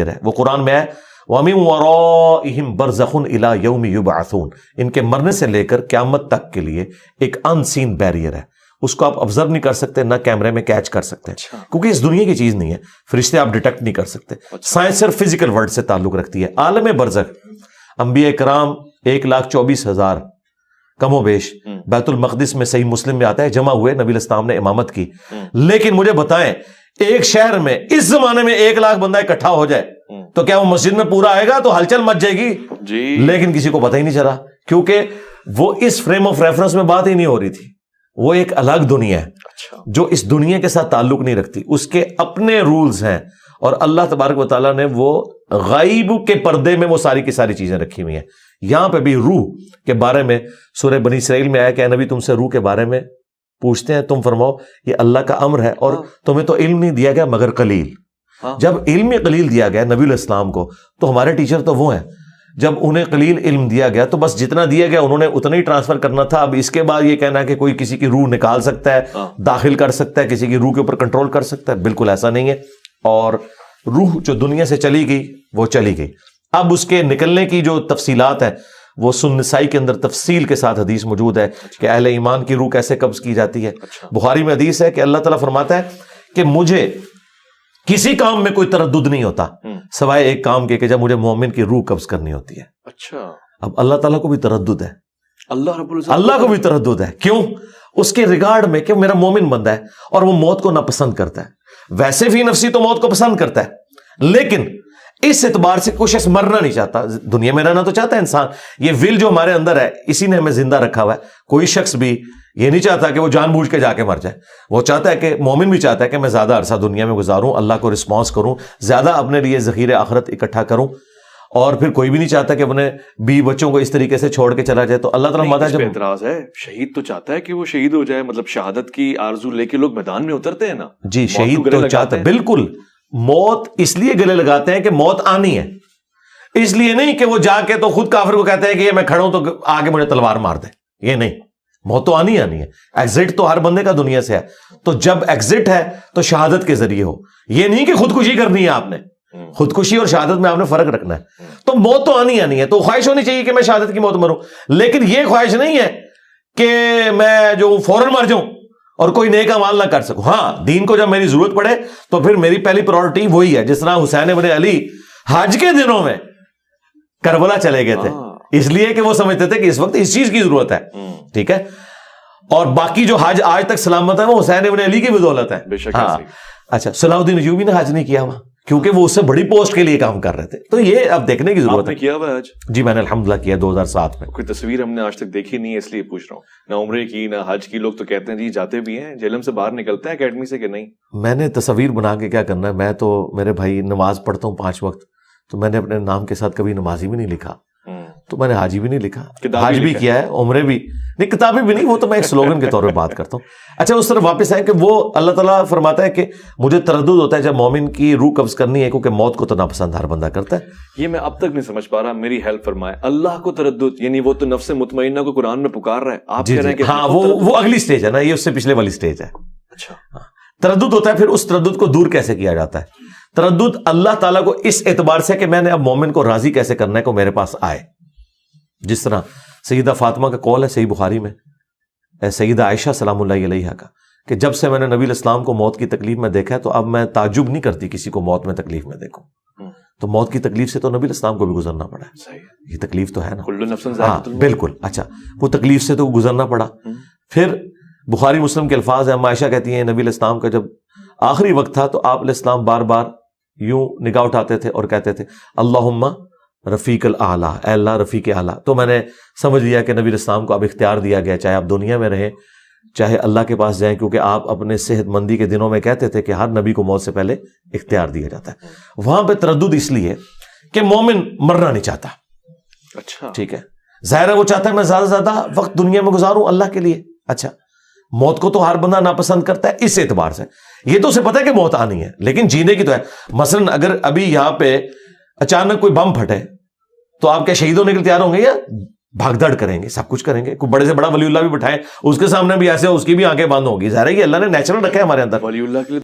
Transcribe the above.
ہے، وہ قرآن میں ہے وَمِن وَرَائِهِمْ بَرْزَخٌ إِلَى يَوْمِ يُبْعَثُونَ، ان کے مرنے سے لے کر قیامت تک کے لیے ایک ان سین بیریئر ہے، اس کو آپ آبزرو نہیں کر سکتے، نہ کیمرے میں کیچ کر سکتے ہیں، کیونکہ اس دنیا کی چیز نہیں ہے، فرشتے آپ ڈیٹیکٹ نہیں کر سکتے، سائنس صرف فزیکل ورلڈ سے تعلق رکھتی ہے۔ عالم برزخ انبیاء کرام 1,24,000 کم و بیش بیت المقدس میں صحیح مسلم میں آتا ہے جمع ہوئے، نبی الاسلام نے امامت کی، لیکن مجھے بتائیں ایک شہر میں اس زمانے میں 1,00,000 بندہ اکٹھا ہو جائے تو کیا وہ مسجد میں پورا آئے گا؟ تو ہلچل مچ جائے گی جی، لیکن کسی کو پتہ ہی نہیں چلا، کیونکہ وہ اس فریم آف ریفرنس میں بات ہی نہیں ہو رہی تھی، وہ ایک الگ دنیا ہے جو اس دنیا کے ساتھ تعلق نہیں رکھتی، اس کے اپنے رولز ہیں، اور اللہ تبارک و تعالیٰ نے وہ غیب کے پردے میں وہ ساری کی ساری چیزیں رکھی ہوئی ہیں۔ یہاں پہ بھی روح کے بارے میں سورہ بنی اسرائیل میں آیا کہ اے نبی تم سے روح کے بارے میں پوچھتے ہیں، تم فرماؤ یہ اللہ کا امر ہے، اور تمہیں تو علم نہیں دیا گیا مگر قلیل۔ جب علم قلیل دیا گیا نبی الاسلام کو، تو ہمارے ٹیچر تو وہ ہیں، جب انہیں قلیل علم دیا گیا تو بس جتنا دیا گیا انہوں نے اتنا ہی ٹرانسفر کرنا تھا۔ اب اس کے بعد یہ کہنا ہے کہ کوئی کسی کی روح نکال سکتا ہے، داخل کر سکتا ہے، کسی کی روح کے اوپر کنٹرول کر سکتا ہے، بالکل ایسا نہیں ہے۔ اور روح جو دنیا سے چلی گئی وہ چلی گئی، اب اس کے نکلنے کی جو تفصیلات ہیں وہ سنن نسائی کے اندر تفصیل کے ساتھ حدیث موجود ہے کہ اہل ایمان کی روح کیسے قبض کی جاتی ہے۔ بخاری میں حدیث ہے کہ اللہ تعالیٰ فرماتا ہے کہ مجھے کسی کام میں کوئی تردد نہیں ہوتا سوائے ایک کام کے کہ جب مجھے مومن کی روح قبض کرنی ہوتی ہے۔ اچھا، اب اللہ تعالیٰ کو بھی تردد ہے، اللہ کو بھی تردد ہے، کیوں؟ اس کے ریگارڈ میں کہ میرا مومن بندہ ہے اور وہ موت کو ناپسند کرتا ہے، ویسے فی نفسی تو موت کو پسند کرتا ہے، لیکن اس اعتبار سے کوئی شخص مرنا نہیں چاہتا، دنیا میں رہنا تو چاہتا ہے انسان، یہ ول جو ہمارے اندر ہے اسی نے ہمیں زندہ رکھا ہوا ہے۔ کوئی شخص بھی یہ نہیں چاہتا کہ وہ جان بوجھ کے جا کے مر جائے، وہ چاہتا ہے کہ مومن بھی چاہتا ہے کہ میں زیادہ عرصہ دنیا میں گزاروں، اللہ کو رسپانس کروں، زیادہ اپنے لیے ذخیرے آخرت اکٹھا کروں، اور پھر کوئی بھی نہیں چاہتا کہ اپنے بیوی بچوں کو اس طریقے سے چھوڑ کے چلا جائے۔ تو اللہ تعالیٰ ماتا جب اعتراض ہے، شہید تو چاہتا ہے کہ وہ شہید ہو جائے، مطلب شہادت کی آرزو لے کے لوگ میدان میں اترتے ہیں نا جی، شہید تو چاہتا ہے، بالکل، موت اس لیے گلے لگاتے ہیں کہ موت آنی ہے، اس لیے نہیں کہ وہ جا کے تو خود کافر کو کہتے ہیں کہ یہ میں کھڑا ہوں تو آگے مجھے تلوار مار دے، یہ نہیں، موت تو آنی ہے، ایگزٹ تو ہر بندے کا دنیا سے ہے، تو جب ایگزٹ ہے تو شہادت کے ذریعے ہو، یہ نہیں کہ خودکشی کرنی ہے آپ نے، خودکشی اور شہادت میں آپ نے فرق رکھنا ہے، تو موت تو آنی ہے، تو خواہش ہونی چاہیے کہ میں شہادت کی موت مروں، لیکن یہ خواہش نہیں ہے کہ میں جو فوراً مر جاؤں اور کوئی نیک اعمال نہ کر سکوں۔ ہاں، دین کو جب میری ضرورت پڑے تو پھر میری پہلی پرائورٹی وہی ہے، جس طرح حسین ابن علی حج کے دنوں میں کربلا چلے گئے تھے اس لیے کہ وہ سمجھتے تھے کہ اس وقت اس چیز کی ضرورت ہے، ٹھیک ہے، اور باقی جو حج آج تک سلامت ہے وہ حسین ابن علی کی بدولت ہے۔ ہاں، اچھا، صلاح الدین ایوبی نے حج نہیں کیا ہوا کیونکہ وہ اس سے بڑی پوسٹ کے لیے کام کر رہے تھے، تو یہ اب دیکھنے کی ضرورت ہے۔ کیا ہوا حج؟ جی میں نے الحمدللہ کیا 2007 میں۔ کوئی تصویر ہم نے آج تک دیکھی نہیں ہے اس لیے پوچھ رہا ہوں، نہ عمرے کی نہ حج کی، لوگ تو کہتے ہیں جی جاتے بھی ہیں، جہلم سے باہر نکلتے ہیں اکیڈمی سے کہ نہیں؟ میں نے تصویر بنا کے کیا کرنا ہے، میں تو میرے بھائی نماز پڑھتا ہوں 5 وقت، تو میں نے اپنے نام کے ساتھ کبھی نمازی بھی نہیں لکھا، تو میں نے حاجی بھی نہیں لکھا، حج بھی کیا ہے، عمرے بھی نہیں، کتابیں بھی نہیں، وہ تو میں ایک سلوگن کے طور پہ بات کرتا ہوں۔ اچھا، اس طرف واپس آئے کہ وہ اللہ تعالیٰ فرماتا ہے کہ مجھے تردد ہوتا ہے جب مومن کی روح قبض کرنی ہے، کیونکہ موت کو تو ناپسند ہر بندہ کرتا ہے۔ یہ میں اب تک نہیں سمجھ پا رہا، میری ہیلپ فرمائے۔ اللہ کو تردد یعنی وہ تو نفس مطمئنہ کو قرآن میں پکار رہا ہے، آپ کہہ رہے ہیں کہ ہاں وہ اگلی سٹیج ہے نا، یہ اس سے پچھلے والی سٹیج ہے۔ اچھا، تردد ہوتا ہے، پھر اس تردد کو دور کیسے کیا جاتا ہے؟ تردد اللہ تعالیٰ کو اس اعتبار سے کہ میں نے اب مومن کو راضی کیسے کرنا ہے کو میرے پاس آئے، جس طرح سیدہ فاطمہ کا قول ہے صحیح بخاری میں، سیدہ عائشہ سلام اللہ علیہا کا، کہ جب سے میں نے نبی الاسلام کو موت کی تکلیف میں دیکھا ہے تو اب میں تعجب نہیں کرتی کسی کو موت میں تکلیف میں دیکھوں، تو موت کی تکلیف سے تو نبی الاسلام کو بھی گزرنا پڑا ہے، یہ تکلیف تو ہے نا، ہاں بالکل۔ اچھا، وہ تکلیف سے تو گزرنا پڑا۔ پھر بخاری مسلم کے الفاظ ہیں، عائشہ کہتی ہیں نبی الاسلام کا جب آخری وقت تھا تو آپ علیہ السلام بار بار یوں نگاہ اٹھاتے تھے اور کہتے تھے اللہم رفیق الاعلیٰ، اے اللہ رفیق اعلیٰ، تو میں نے سمجھ لیا کہ نبی الاسلام کو اب اختیار دیا گیا، چاہے آپ دنیا میں رہیں چاہے اللہ کے پاس جائیں، کیونکہ آپ اپنے صحت مندی کے دنوں میں کہتے تھے کہ ہر نبی کو موت سے پہلے اختیار دیا جاتا ہے۔ وہاں پہ تردد اس لیے کہ مومن مرنا نہیں چاہتا، اچھا ٹھیک ہے، ظاہر ہے وہ چاہتا ہے میں زیادہ سے زیادہ وقت دنیا میں گزاروں اللہ کے لیے۔ اچھا، موت کو تو ہر بندہ ناپسند کرتا ہے، اس اعتبار سے یہ تو اسے پتا ہے کہ موت آنی ہے، لیکن جینے کی تو ہے۔ مثلا اگر ابھی یہاں پہ اچانک کوئی بم پھٹے تو آپ کیا شہید ہونے کے لیے تیار ہوں گے یا بھاگ دڑ کریں گے، سب کچھ کریں گے؟ کوئی بڑے سے بڑا ولی اللہ بھی بٹھائیں، اس کے سامنے بھی ایسے ہو، اس کی بھی آنکھیں بند ہوگی، ظاہر ہے کہ اللہ نے نیچرل رکھا ہے ہمارے اندر۔ ولی اللہ کے لیے